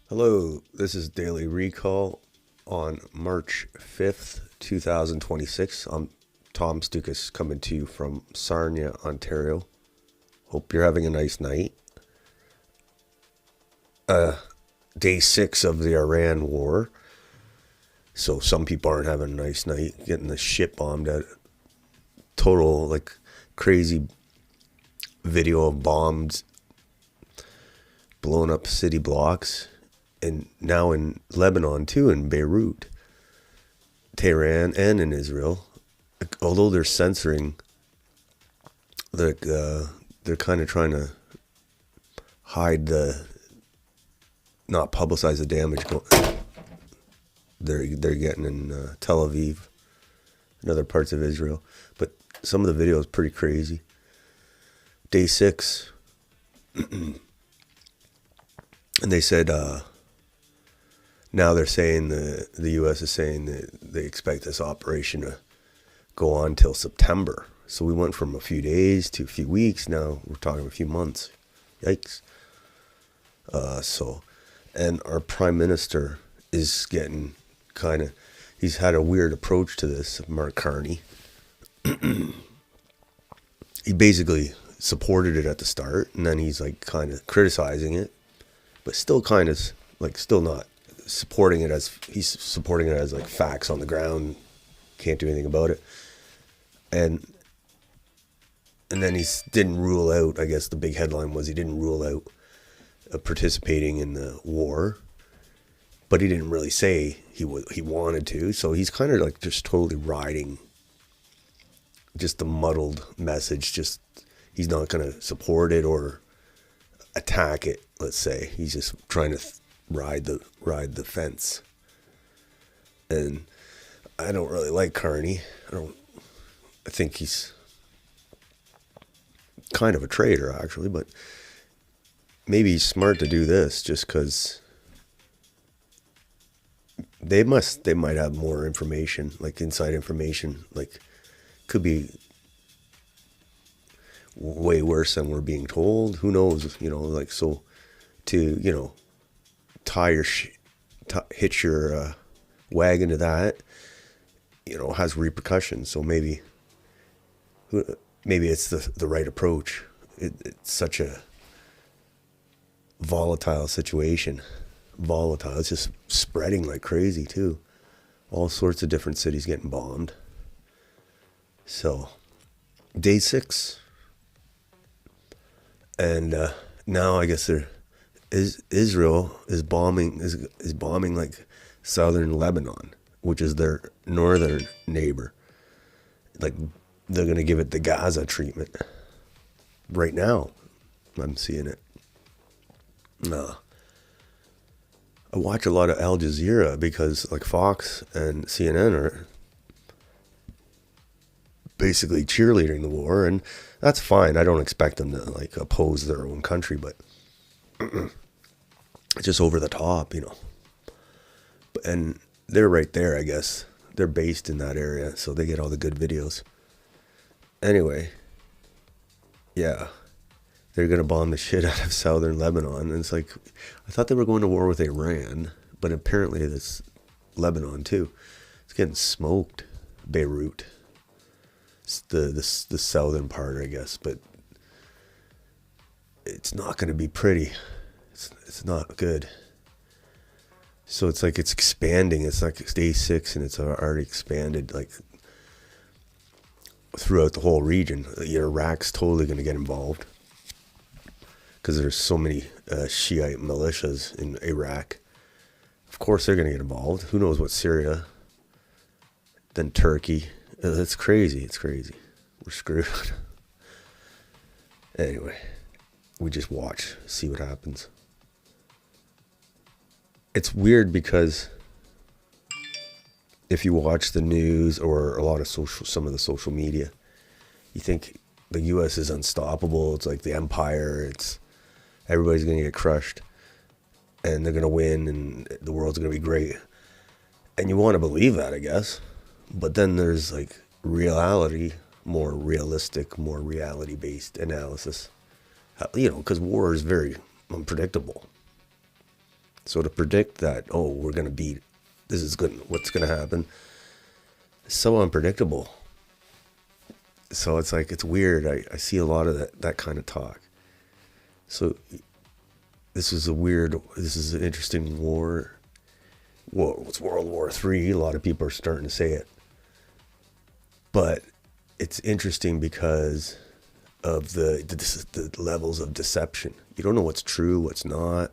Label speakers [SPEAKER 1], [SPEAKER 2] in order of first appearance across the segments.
[SPEAKER 1] Hello, this is Daily Recall on March 5th, 2026. I'm Tom Stoukas coming to you from Sarnia, Ontario. Hope you're having a nice night. Day 6 of the Iran war. So some people aren't having a nice night, getting the shit bombed at total, like, crazy video of bombs blowing up city blocks. And now in Lebanon too, in Beirut, Tehran, and in Israel. Although they're censoring, they're kind of trying to hide not publicize the damage they're getting in Tel Aviv and other parts of Israel. But some of the video is pretty crazy. Day 6, and they said. Now they're saying the U.S. is saying that they expect this operation to go on till September. So we went from a few days to a few weeks. Now we're talking a few months. Yikes. And our prime minister is getting he's had a weird approach to this, Mark Carney. He basically supported it at the start, and then he's like kind of criticizing it, but still kind of like still not supporting it as like facts on the ground, can't do anything about it, and then he didn't rule out. I guess the big headline was he didn't rule out participating in the war, but he didn't really say he wanted to. So he's kind of like just totally riding just the muddled message. Just he's not going to support it or attack it. Let's say he's just trying to ride the fence. And I don't really like Carney. I think he's kind of a traitor, actually, but maybe he's smart to do this just because they might have more information, like inside information, like could be way worse than we're being told. Who knows, like, so to, hitch your wagon to that, has repercussions. So maybe it's the right approach. It's such a volatile situation. It's just spreading like crazy too. All sorts of different cities getting bombed. So, day 6, and now I guess Israel is bombing like southern Lebanon, which is their northern neighbor. Like they're gonna give it the Gaza treatment. Right now, I'm seeing it. I watch a lot of Al Jazeera because like Fox and CNN are basically cheerleading the war, and that's fine. I don't expect them to like oppose their own country, but it's just over the top, And they're right there, I guess. They're based in that area, so they get all the good videos. Anyway, yeah, they're gonna bomb the shit out of southern Lebanon, and it's like, I thought they were going to war with Iran, but apparently this Lebanon too. It's getting smoked. Beirut, it's the southern part, I guess, but it's not going to be pretty. It's not good. So it's like it's expanding. It's like it's day 6, and it's already expanded like throughout the whole region. Iraq's totally going to get involved because there's so many Shiite militias in Iraq. Of course, they're going to get involved. Who knows what Syria? Then Turkey. It's crazy. It's crazy. We're screwed. Anyway, we just watch, see what happens. It's weird because if you watch the news or a lot of some of the social media, you think the U.S. is unstoppable. It's like the empire. Everybody's going to get crushed, and they're going to win, and the world's going to be great. And you want to believe that, I guess. But then there's like reality, more realistic, more reality-based analysis. Because war is very unpredictable. So to predict that, we're going to beat, this is good, what's going to happen, it's so unpredictable. So it's like, it's weird. I see a lot of that kind of talk. So this is an interesting war. Well, it's World War III. A lot of people are starting to say it. But it's interesting because of the levels of deception. You don't know what's true, what's not,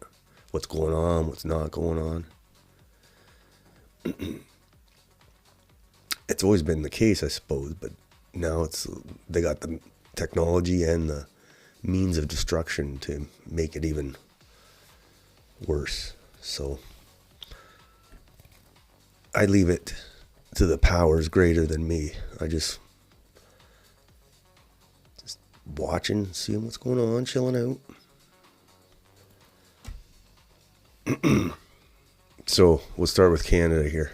[SPEAKER 1] what's going on, what's not going on. It's always been the case, I suppose, but now they got the technology and the means of destruction to make it even worse. So I leave it to the powers greater than me. I just watching, seeing what's going on, chilling out. So we'll start with Canada here.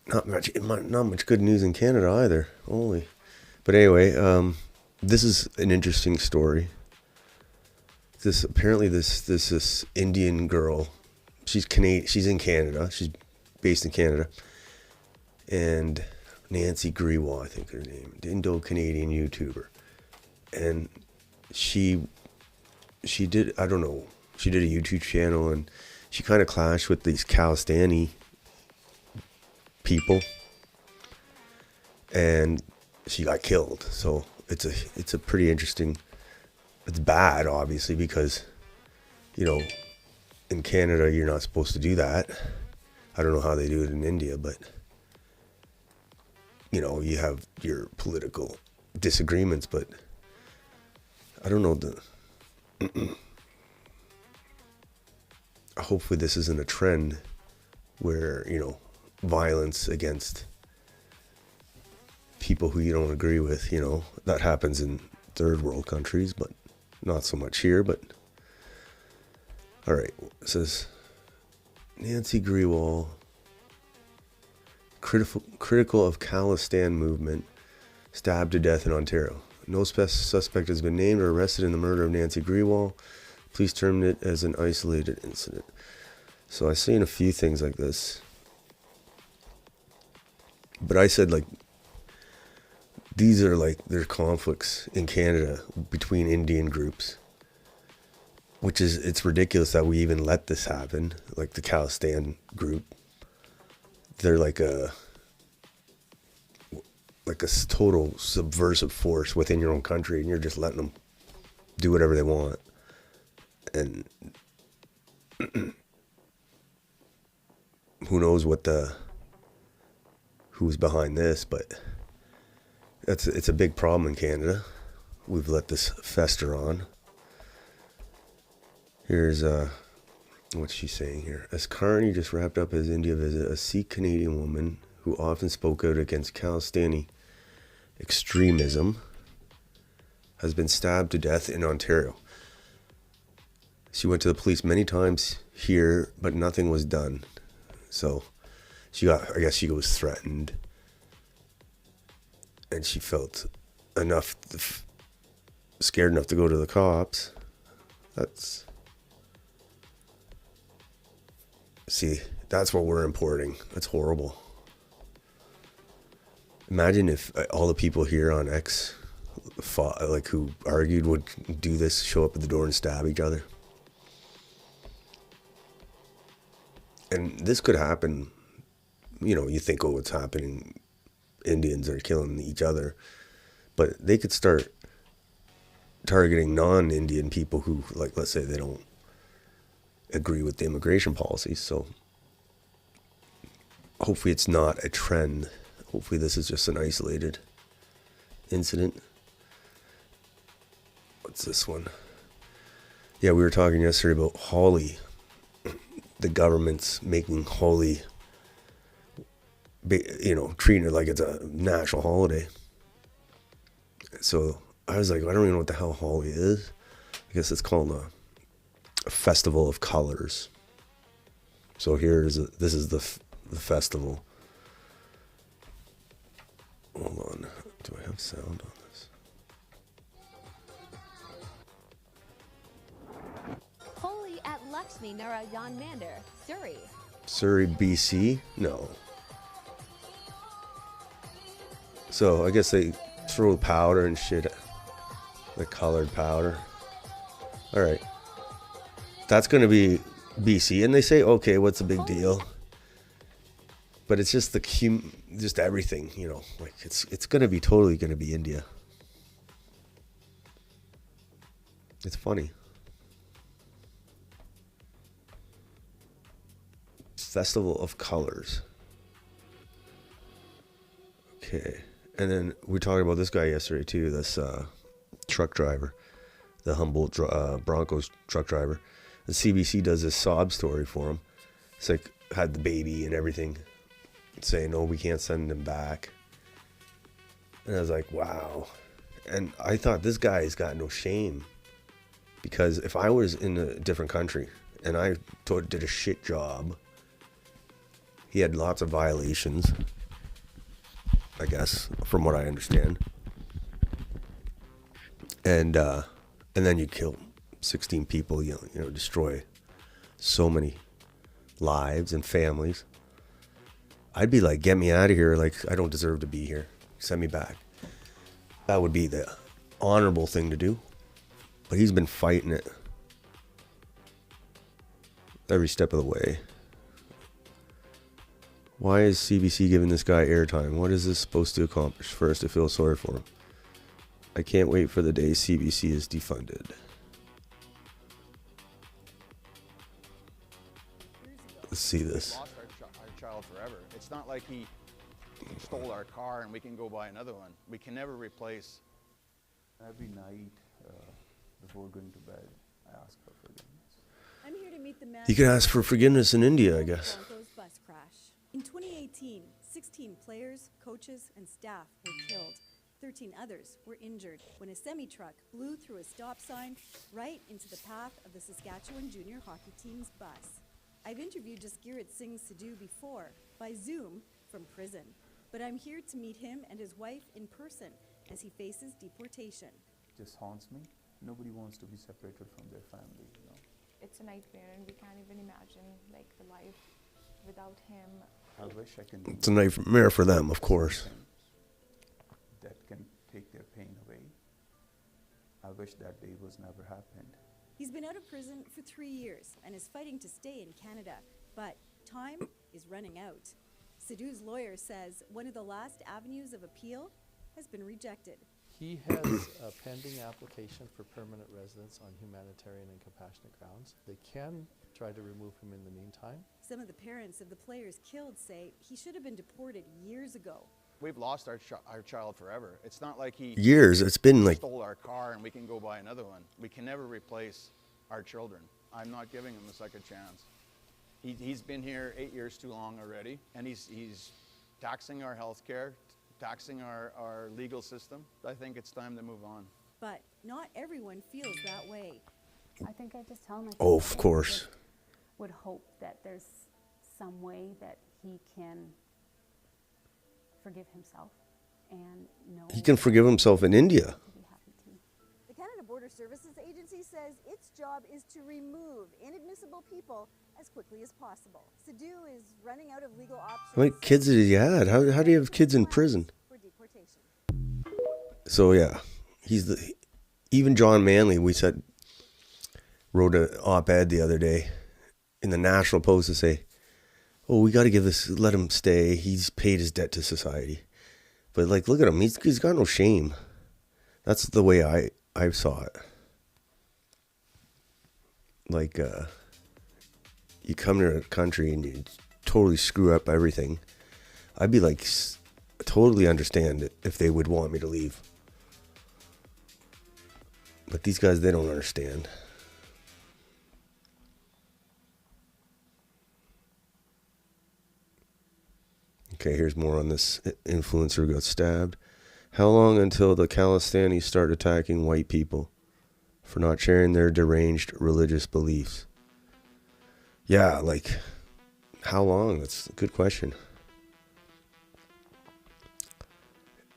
[SPEAKER 1] Not much good news in Canada either. Holy. But anyway, this is an interesting story. Apparently this Indian girl, she's in Canada. She's based in Canada. And Nancy Grewal, I think her name, Indo-Canadian YouTuber. And she did a YouTube channel, and she kind of clashed with these Khalistani people, and she got killed. So it's a pretty interesting, it's bad obviously because, in Canada you're not supposed to do that. I don't know how they do it in India, but you have your political disagreements, but I don't know hopefully this isn't a trend where, violence against people who you don't agree with, that happens in third world countries, but not so much here. But all right, it says Nancy Grewal, critical of Khalistan movement, stabbed to death in Ontario. No suspect has been named or arrested in the murder of Nancy Grewal. Police termed it as an isolated incident. So I've seen a few things like this. But I said, these are there's conflicts in Canada between Indian groups, which it's ridiculous that we even let this happen. Like the Khalistan group, they're like a total subversive force within your own country, and you're just letting them do whatever they want. And who knows who's behind this, but it's a big problem in Canada. We've let this fester on. Here's what's she saying here? As Carney just wrapped up his India visit, a Sikh Canadian woman who often spoke out against Khalistani extremism, has been stabbed to death in Ontario. She went to the police many times here, but nothing was done. So I guess she was threatened, and she felt scared enough to go to the cops. That's what we're importing. That's horrible. Imagine if all the people here on X who argued would do this, show up at the door and stab each other. And this could happen, you think, oh, it's happening. Indians are killing each other. But they could start targeting non-Indian people who, like, let's say they don't agree with the immigration policies. So hopefully it's not a trend. Hopefully this is just an isolated incident. What's this one? Yeah, we were talking yesterday about Holi. The government's making Holi, treating it like it's a national holiday. So I was like, I don't even know what the hell Holi is. I guess it's called a festival of colors. So this is the festival. Hold on, do I have sound on this?
[SPEAKER 2] Holi at Lakshmi Narayan Mandir, Surrey.
[SPEAKER 1] Surrey, BC? No. So I guess they throw powder and shit, the colored powder. All right, that's gonna be BC, and they say, okay, what's the big deal? But it's just just everything, like it's totally gonna be India. It's funny. Festival of Colors. Okay, and then we talked about this guy yesterday too. This truck driver, the Humboldt Broncos truck driver. The CBC does this sob story for him. It's like had the baby and everything, saying, no, we can't send him back. And I was like, wow. And I thought, this guy's got no shame. Because if I was in a different country and I did a shit job, he had lots of violations, I guess, from what I understand. And then you kill 16 people, destroy so many lives and families. I'd be like, get me out of here. Like, I don't deserve to be here. Send me back. That would be the honorable thing to do. But he's been fighting it every step of the way. Why is CBC giving this guy airtime? What is this supposed to accomplish? First, I feel sorry for him. I can't wait for the day CBC is defunded. Let's see this.
[SPEAKER 3] Lost our child forever. It's not like he stole our car and we can go buy another one. We can never replace.
[SPEAKER 4] Every night before going to bed, I ask for forgiveness.
[SPEAKER 5] I'm here to meet the man.
[SPEAKER 1] You can ask for forgiveness in India, I guess.
[SPEAKER 5] Broncos bus crash. In 2018, 16 players, coaches, and staff were killed. 13 others were injured when a semi-truck blew through a stop sign right into the path of the Saskatchewan junior hockey team's bus. I've interviewed Jaskirat Singh Sidhu before, by Zoom, from prison. But I'm here to meet him and his wife in person as he faces deportation.
[SPEAKER 4] It just haunts me. Nobody wants to be separated from their family,
[SPEAKER 6] It's a nightmare, and we can't even imagine, the life without him.
[SPEAKER 4] I wish I can do
[SPEAKER 1] It's a nightmare for them, of course.
[SPEAKER 4] that can take their pain away. I wish that day was never happened.
[SPEAKER 5] He's been out of prison for 3 years and is fighting to stay in Canada, but time is running out. Sidhu's lawyer says one of the last avenues of appeal has been rejected.
[SPEAKER 7] He has a pending application for permanent residence on humanitarian and compassionate grounds. They can try to remove him in the meantime.
[SPEAKER 5] Some of the parents of the players killed say he should have been deported years ago.
[SPEAKER 3] We've lost our child forever. It's not like he
[SPEAKER 1] Years. It's been like
[SPEAKER 3] stole our car and we can go buy another one. We can never replace our children. I'm not giving him a second chance. He's been here 8 years too long already, and he's taxing our healthcare, taxing our legal system. I think it's time to move on.
[SPEAKER 5] But not everyone feels that way.
[SPEAKER 8] I think I just tell him.
[SPEAKER 1] Oh, of course.
[SPEAKER 8] Would hope that there's some way that he can forgive himself and know
[SPEAKER 1] He can forgive himself in India.
[SPEAKER 8] to be happy too.
[SPEAKER 5] The Canada Border Services Agency says its job is to remove inadmissible people as quickly as possible. Sadu is running out of legal options.
[SPEAKER 1] How many kids did he had? How do you have kids in prison?
[SPEAKER 5] For deportation.
[SPEAKER 1] So yeah, even John Manley, we said, wrote an op-ed the other day in the National Post to say, oh, we got to let him stay. He's paid his debt to society. But like, look at him. He's got no shame. That's the way I saw it. Like, you come to a country and you totally screw up everything. I'd be like, totally understand if they would want me to leave. But these guys, they don't understand. Okay, here's more on this influencer who got stabbed. How long until the Khalistanis start attacking white people for not sharing their deranged religious beliefs? Yeah, like, how long? That's a good question.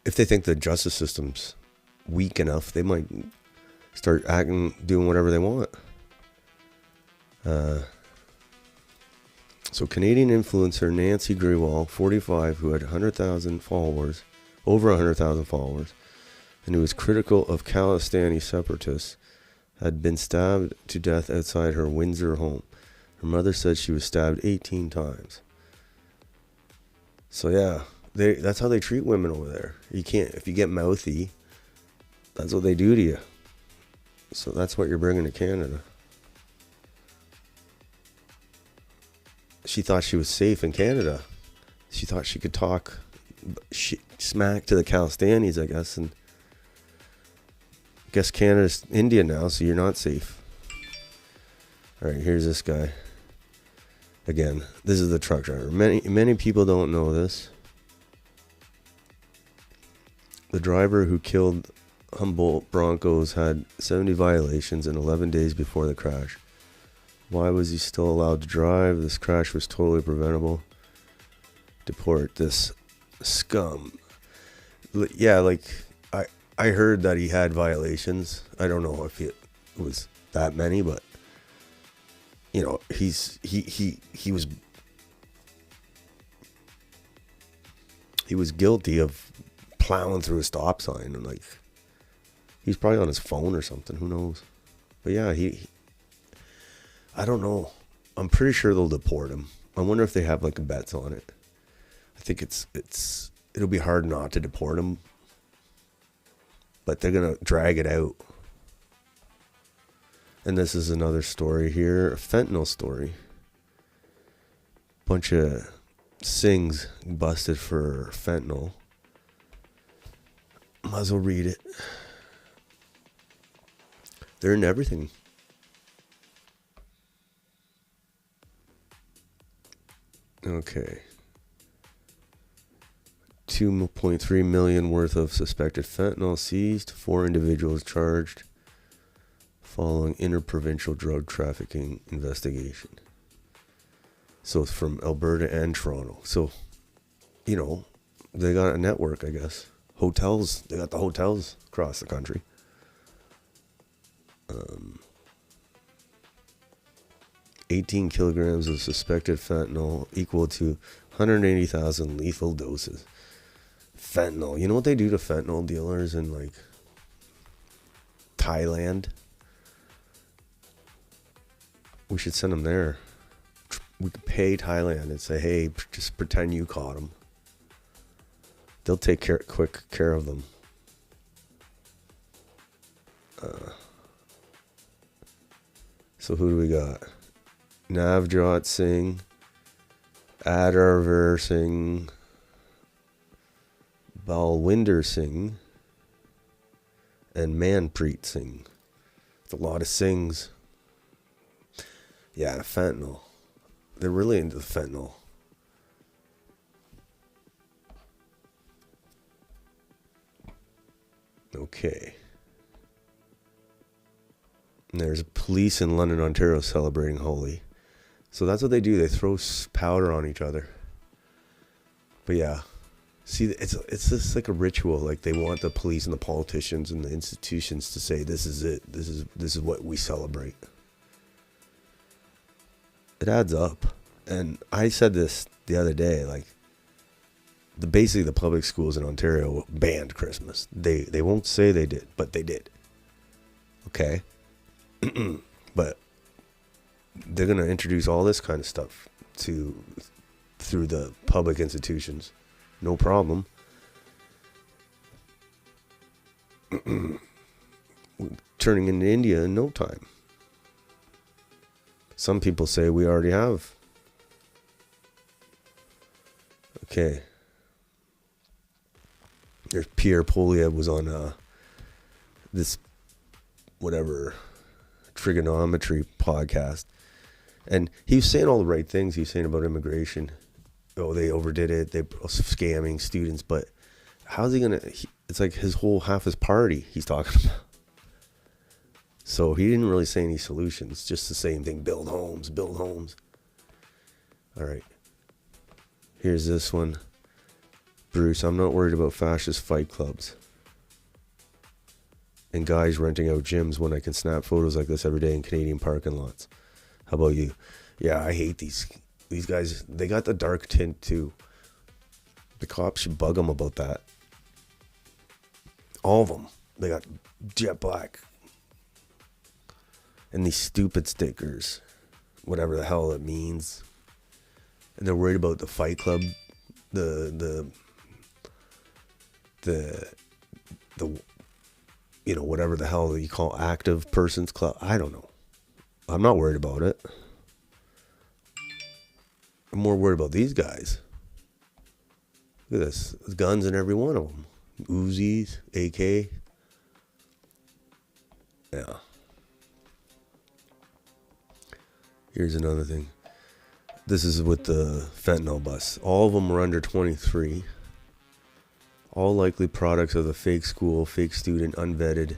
[SPEAKER 1] If they think the justice system's weak enough, they might start doing whatever they want. So Canadian influencer Nancy Grewal, 45, who had 100,000 followers, over 100,000 followers, and who was critical of Khalistani separatists, had been stabbed to death outside her Windsor home. Her mother said she was stabbed 18 times. So yeah, that's how they treat women over there. You can't, if you get mouthy, that's what they do to you. So that's what you're bringing to Canada. She thought she was safe in Canada. She thought she could talk smack to the Khalistanis, I guess. And I guess Canada's India now, so you're not safe. All right, here's this guy. Again, this is the truck driver. Many people don't know this. The driver who killed Humboldt Broncos had 70 violations in 11 days before the crash. Why was he still allowed to drive? This crash was totally preventable. Deport this scum. Yeah, like, I heard that he had violations. I don't know if it was that many, but you know, he was guilty of plowing through a stop sign, and like, he's probably on his phone or something, who knows. But yeah, I don't know. I'm pretty sure they'll deport him. I wonder if they have like bets on it. I think it'll be hard not to deport him, but they're gonna drag it out. And this is another story here, a fentanyl story. Bunch of Sings busted for fentanyl. Might as well read it. They're in everything. Okay. 2.3 million worth of suspected fentanyl seized. 4 individuals charged following interprovincial drug trafficking investigation. So it's from Alberta and Toronto. So, you know, they got a network, I guess. Hotels. They got the hotels across the country. 18 kilograms of suspected fentanyl equal to 180,000 lethal doses. Fentanyl. You know what they do to fentanyl dealers in like Thailand? We should send them there. We could pay Thailand and say, hey, just pretend you caught them. They'll take quick care of them. So who do we got? Navjot Singh, Adarver Singh, Balwinder Singh, and Manpreet Singh. It's a lot of Singhs. Yeah, fentanyl. They're really into the fentanyl. Okay. And there's police in London, Ontario celebrating Holi. So that's what they do. They throw powder on each other. But yeah. See, it's just like a ritual. Like they want the police and the politicians and the institutions to say, this is it. This is what we celebrate. It adds up. And I said this the other day, like, basically the public schools in Ontario banned Christmas. They won't say they did, but they did. Okay? But they're going to introduce all this kind of stuff through the public institutions. No problem. Turning into India in no time. Some people say we already have. Okay. There's Pierre Polyev was on this whatever trigonometry podcast, and he was saying all the right things. He was saying about immigration. Oh, they overdid it. They were scamming students, but how's he gonna? It's like half his party he's talking about. So he didn't really say any solutions. Just the same thing: build homes, build homes. All right. Here's this one. Bruce, I'm not worried about fascist fight clubs and guys renting out gyms when I can snap photos like this every day in Canadian parking lots. How about you? Yeah, I hate these guys. They got the dark tint too. The cops should bug them about that. All of them. They got jet black. And these stupid stickers. Whatever the hell it means. And they're worried about the fight club. The whatever the hell you call active persons club. I don't know. I'm not worried about it. I'm more worried about these guys. Look at this. There's guns in every one of them. Uzis, AK. Yeah. Here's another thing. This is with the fentanyl bus. All of them are under 23. All likely products of the fake school, fake student, unvetted,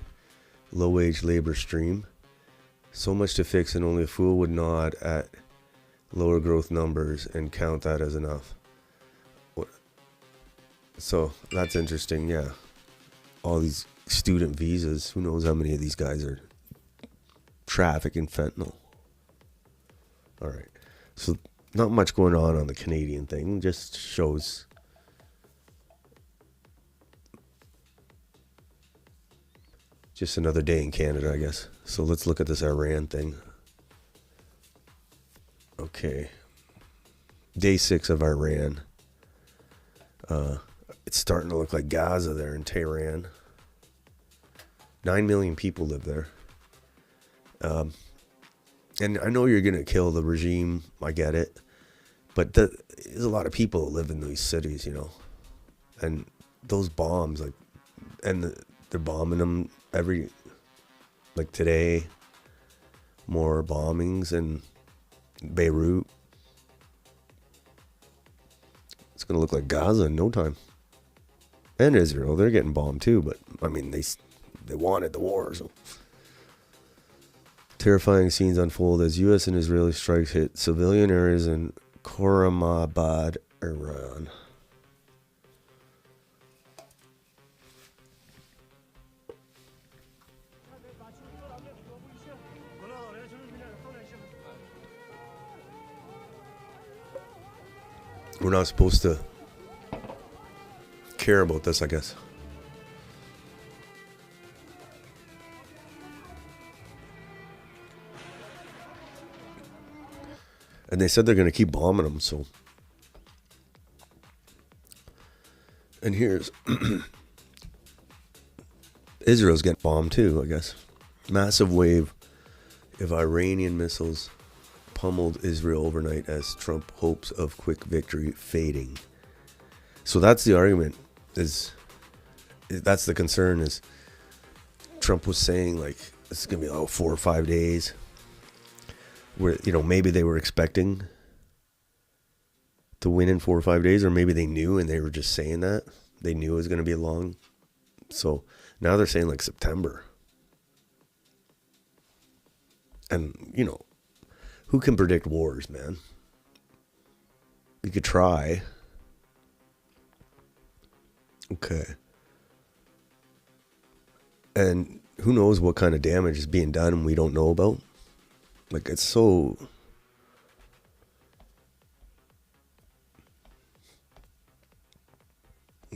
[SPEAKER 1] low-wage labor stream. So much to fix, and only a fool would nod at lower growth numbers and count that as enough. So that's interesting, yeah. All these student visas, who knows how many of these guys are trafficking fentanyl. All right. So not much going on the Canadian thing, just shows just another day in Canada, I guess. So let's look at this Iran thing. Okay. Day 6 of Iran. It's starting to look like Gaza there in Tehran. 9 million people live there. And I know you're going to kill the regime. I get it. But there's a lot of people that live in these cities, you know. And those bombs, they're bombing them like today. More bombings in Beirut. It's going to look like Gaza in no time. And Israel, they're getting bombed too. But, I mean, they wanted the war, so... Terrifying scenes unfold as U.S. and Israeli strikes hit civilian areas in Khorramabad, Iran. We're not supposed to care about this, I guess. And they said they're going to keep bombing them, so. And here's Israel's getting bombed too, I guess. Massive wave of Iranian missiles pummeled Israel overnight as Trump hopes of quick victory fading. So that's the argument. That's the concern is Trump was saying like it's going to be 4 or 5 days. Where, maybe they were expecting to win in 4 or 5 days, or maybe they knew and they were just saying that. They knew it was going to be a long So now they're saying like September. And, you know, who can predict wars, man? You could try. Okay. And who knows what kind of damage is being done and we don't know about? Like, it's so...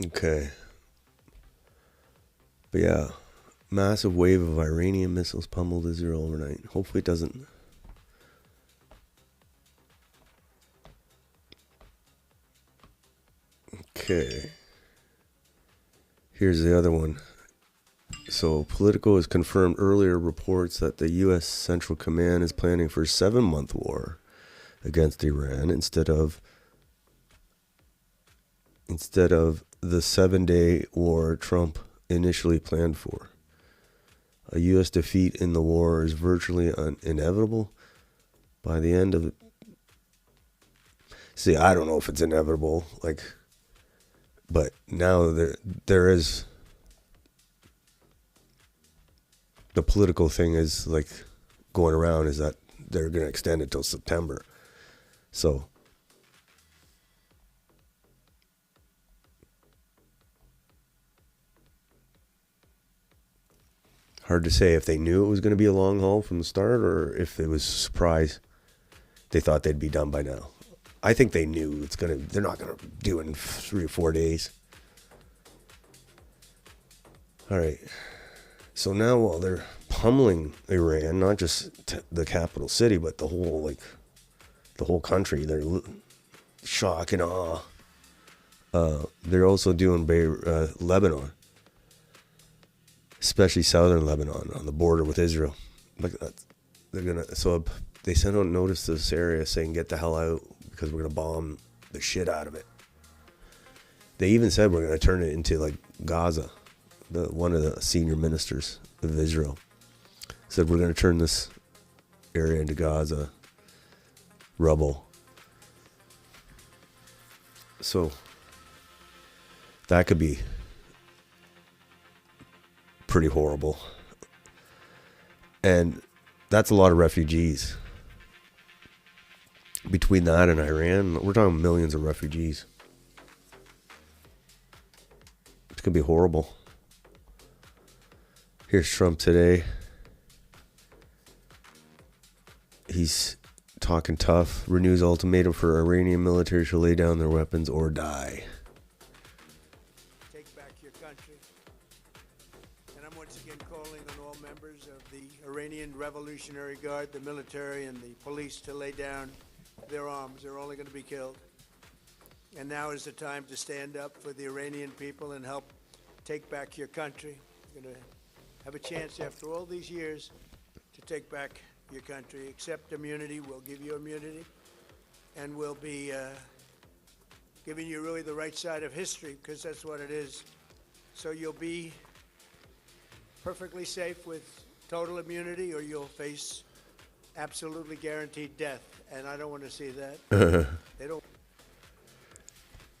[SPEAKER 1] Okay. But yeah, massive wave of Iranian missiles pummeled Israel overnight. Hopefully it doesn't... Okay. Here's the other one. So Politico has confirmed earlier reports that the U.S. Central Command is planning for a 7-month war against Iran instead of the 7-day war Trump initially planned for. A U.S. defeat in the war is virtually inevitable by the end of it. See, I don't know if it's inevitable, like, but now there is... The political thing is like going around is that they're going to extend it till September. So hard to say if they knew it was going to be a long haul from the start or if it was a surprise. They thought they'd be done by now. I think they knew they're not going to do it in 3 or 4 days. All right. So now while they're pummeling Iran, not just the capital city, but the whole country, they're shock and awe. They're also doing Lebanon, especially southern Lebanon on the border with Israel. Like that, they sent out notice to this area saying get the hell out because we're gonna bomb the shit out of it. They even said we're gonna turn it into like Gaza. One of the senior ministers of Israel said we're going to turn this area into Gaza rubble. So that could be pretty horrible. And that's a lot of refugees. Between that and Iran, we're talking millions of refugees. It's going to be horrible. Here's Trump today. He's talking tough. Renews ultimatum for Iranian military to lay down their weapons or die.
[SPEAKER 9] Take back your country. And I'm once again calling on all members of the Iranian Revolutionary Guard, the military and the police to lay down their arms. They're only going to be killed. And now is the time to stand up for the Iranian people and help take back your country. You're going to have a chance after all these years to take back your country. Accept immunity. We'll give you immunity. And we'll be giving you really the right side of history because that's what it is. So you'll be perfectly safe with total immunity or you'll face absolutely guaranteed death. And I don't want to see that. They don't.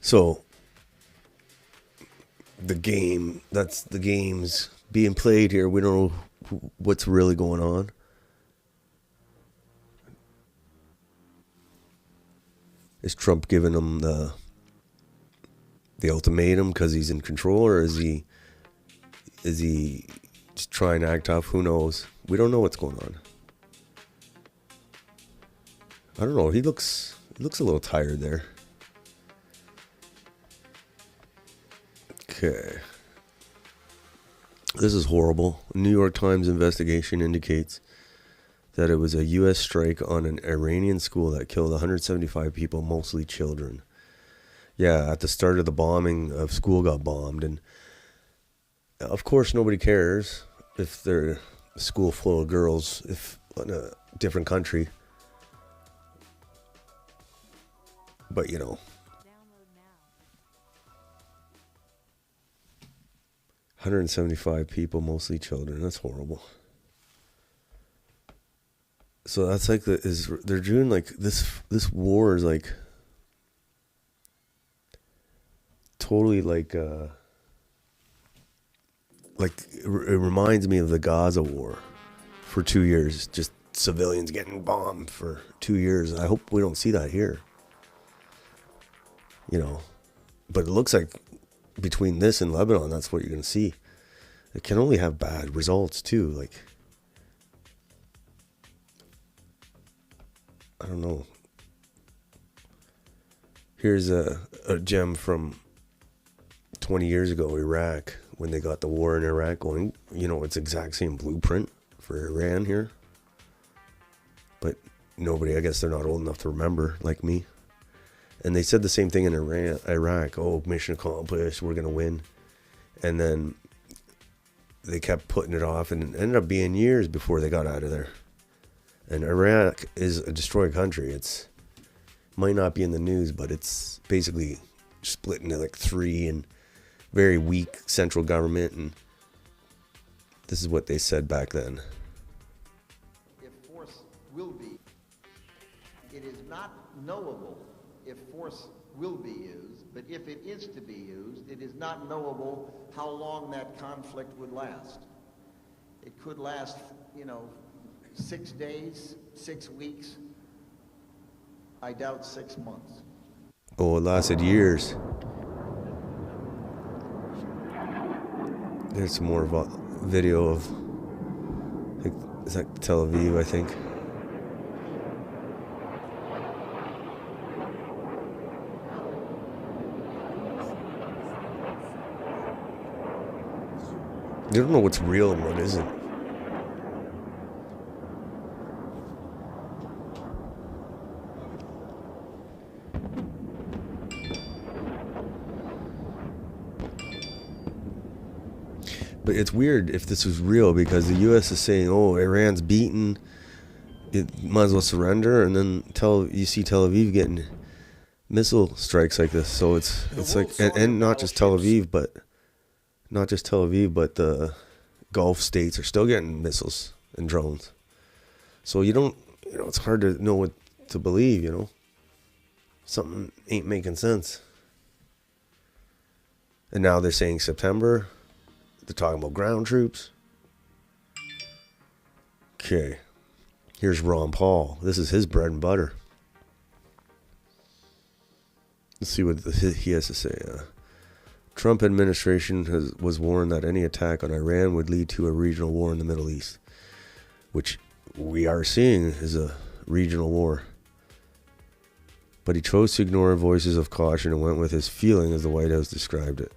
[SPEAKER 1] So the game's being played here. We don't know what's really going on. Is Trump giving them the ultimatum because he's in control, or is he just trying to act tough? Who knows? We don't know what's going on. I don't know. He looks a little tired there. Okay. This is horrible. A New York Times investigation indicates that it was a U.S. strike on an Iranian school that killed 175 people, mostly children. Yeah, at the start of the bombing, a school got bombed. And of course, nobody cares if they're a school full of girls, if in a different country. But, you know. 175 people, mostly children. That's horrible. So that's like they're doing like this war is like totally like like it reminds me of the Gaza war for 2 years, just civilians getting bombed for 2 years. I hope we don't see that here, you know, but it looks like between this and Lebanon, that's what you're going to see. It can only have bad results too. Like, I don't know. Here's a gem from 20 years ago, Iraq, when they got the war in Iraq going. You know, it's exact same blueprint for Iran here. But nobody, I guess they're not old enough to remember, like me. And they said the same thing in Iraq. Oh, mission accomplished, we're going to win. And then they kept putting it off, and it ended up being years before they got out of there. And Iraq is a destroyed country. It's might not be in the news, but it's basically split into like three and very weak central government. And this is what they said back then.
[SPEAKER 10] If force will be, it is not knowable if force will be used, but if it is to be used, it is not knowable how long that conflict would last. It could last, 6 days, 6 weeks. I doubt 6 months.
[SPEAKER 1] Oh, it lasted years. There's some more video of, is that Tel Aviv, I think. You don't know what's real and what isn't. But it's weird if this was real, because the U.S. is saying, oh, Iran's beaten, it might as well surrender, and then you see Tel Aviv getting missile strikes like this. So it's like, and not just Tel Aviv, but the Gulf states are still getting missiles and drones. So it's hard to know what to believe, Something ain't making sense. And now they're saying September. They're talking about ground troops. Okay. Here's Ron Paul. This is his bread and butter. Let's see what he has to say. Trump administration was warned that any attack on Iran would lead to a regional war in the Middle East, which we are seeing is a regional war. But he chose to ignore voices of caution and went with his feeling, as the White House described it.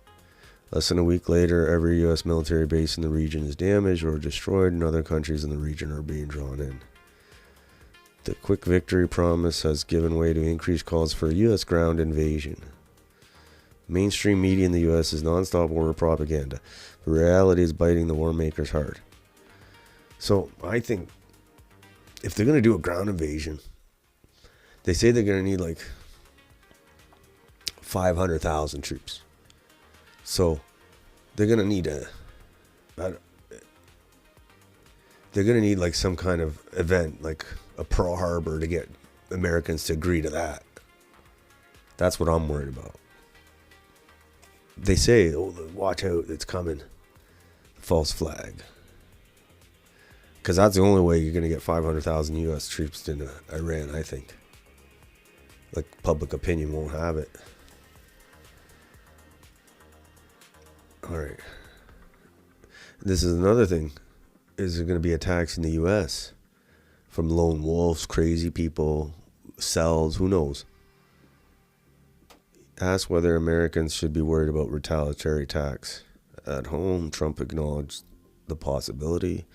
[SPEAKER 1] Less than a week later, every U.S. military base in the region is damaged or destroyed, and other countries in the region are being drawn in. The quick victory promise has given way to increased calls for a U.S. ground invasion. Mainstream media in the U.S. is nonstop war propaganda. The reality is biting the war makers hard. So I think if they're going to do a ground invasion, they say they're going to need like 500,000 troops. So they're going to need like some kind of event, like a Pearl Harbor, to get Americans to agree to that. That's what I'm worried about. They say, oh, watch out, it's coming. False flag. Because that's the only way you're going to get 500,000 U.S. troops into Iran, I think. Like, public opinion won't have it. All right. This is another thing. Is there going to be attacks in the U.S. from lone wolves, crazy people, cells, who knows? Asked whether Americans should be worried about retaliatory attacks at home, Trump acknowledged the possibility.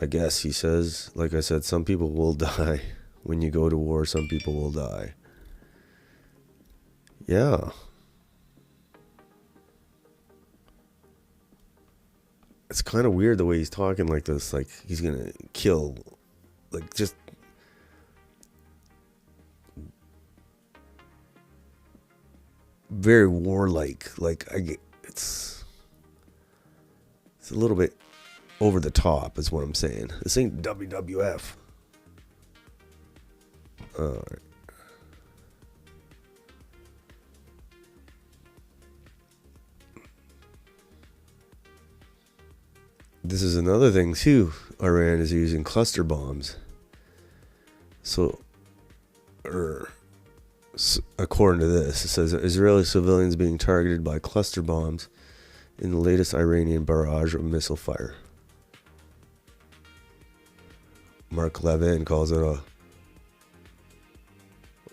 [SPEAKER 1] I guess he says, like I said, some people will die. When you go to war, some people will die. Yeah. It's kind of weird the way he's talking like this. Like he's going to kill, like just... very warlike. Like it's a little bit over the top is what I'm saying. This ain't WWF. All right. this is another thing too. Iran is using cluster bombs. So, according to this, it says Israeli civilians being targeted by cluster bombs in the latest Iranian barrage of missile fire. Mark Levin calls it a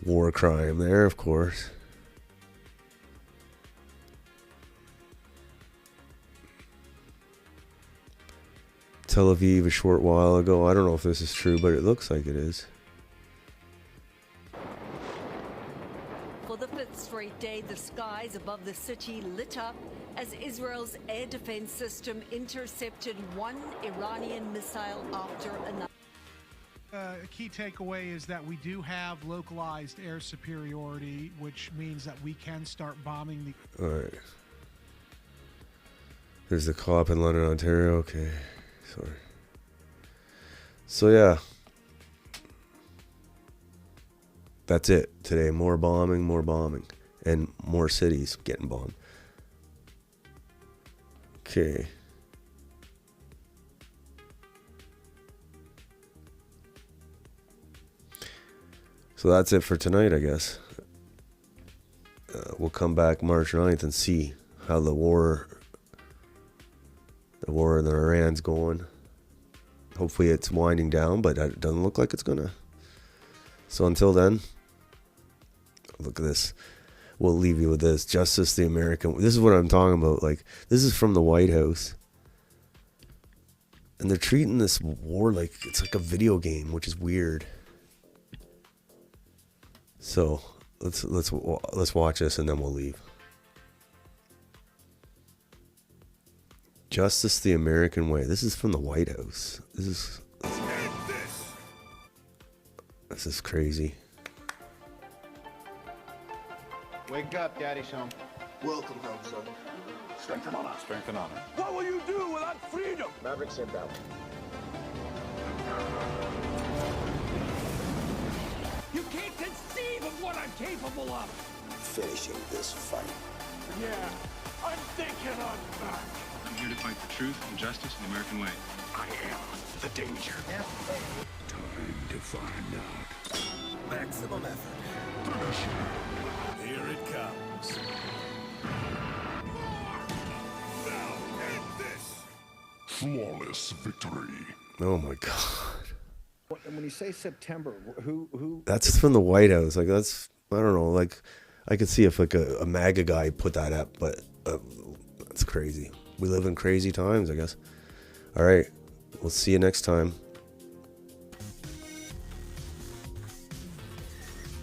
[SPEAKER 1] war crime there, of course. Tel Aviv a short while ago. I don't know if this is true, but it looks like it is.
[SPEAKER 11] For the fifth straight day, the skies above the city lit up as Israel's air defense system intercepted one Iranian missile after another.
[SPEAKER 12] A key takeaway is that we do have localized air superiority, which means that we can start bombing the...
[SPEAKER 1] All right. There's the co-op in London, Ontario. Okay. Sorry. So, yeah. That's it today. More bombing, and more cities getting bombed. Okay. So that's it for tonight, I guess. We'll come back March 9th and see how the war in Iran's going. Hopefully it's winding down, but it doesn't look like it's gonna. So until then, look at this. We'll leave you with this. Justice the American. This is what I'm talking about. Like, this is from the White House. And they're treating this war like it's like a video game, which is weird. So let's watch this and then we'll leave. Justice the American way. This is from the White House. This is crazy.
[SPEAKER 3] Wake up, Daddy's home.
[SPEAKER 13] Welcome home, son. Strength and honor.
[SPEAKER 3] Strength and honor.
[SPEAKER 13] What will you do without freedom? Mavericks inbound.
[SPEAKER 14] You can't conceive of what I'm capable of!
[SPEAKER 13] Finishing this fight.
[SPEAKER 14] Yeah, I'm thinking I'm back.
[SPEAKER 15] I'm here to fight for truth and justice in the American way.
[SPEAKER 13] I am the danger. Time to find out. Maximum effort. Finish him. Here it comes. Now end this. Flawless victory.
[SPEAKER 1] Oh my God.
[SPEAKER 10] And when you say September, who?
[SPEAKER 1] That's from the White House. Like, that's, I don't know. Like, I could see if like a MAGA guy put that up, but that's crazy. We live in crazy times, I guess. All right. We'll see you next time.